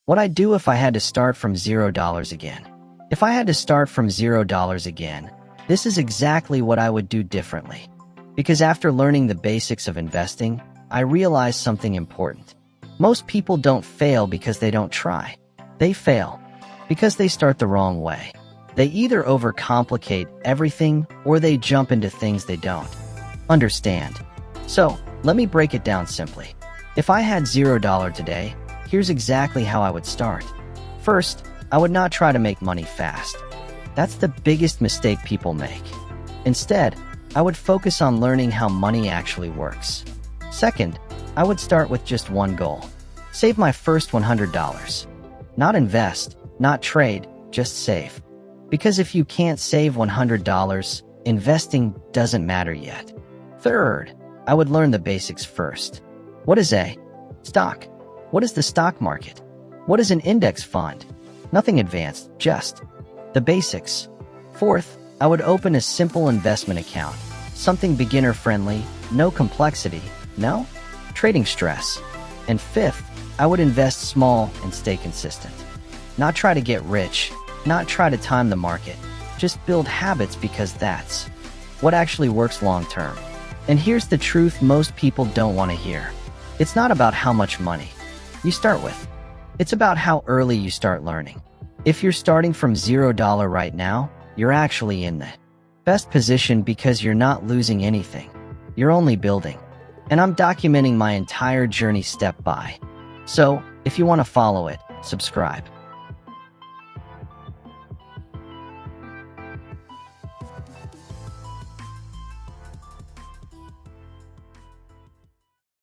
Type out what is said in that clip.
What I'd do if I had to start from $0 again. If I had to start from $0 again, this is exactly what I would do differently. Because after learning the basics of investing, I realized something important. Most people don't fail because they don't try. They fail because they start the wrong way. They either overcomplicate everything or they jump into things they don't understand. So, let me break it down simply. If I had $0 today, here's exactly how I would start. First, I would not try to make money fast. That's the biggest mistake people make. Instead, I would focus on learning how money actually works. Second, I would start with just one goal. Save my first $100. Not invest, not trade, just save. Because if you can't save $100, investing doesn't matter yet. Third, I would learn the basics first. What is a stock? What is the stock market? What is an index fund? Nothing advanced, just the basics. Fourth, I would open a simple investment account. Something beginner-friendly, no complexity, no trading stress. And fifth, I would invest small and stay consistent. Not try to get rich, not try to time the market. Just build habits because that's what actually works long-term. And here's the truth most people don't want to hear. It's not about how much money you start with. It's about how early you start learning. If you're starting from $0 right now, you're actually in the best position because you're not losing anything. You're only building. And I'm documenting my entire journey step by. So, if you want to follow it, subscribe.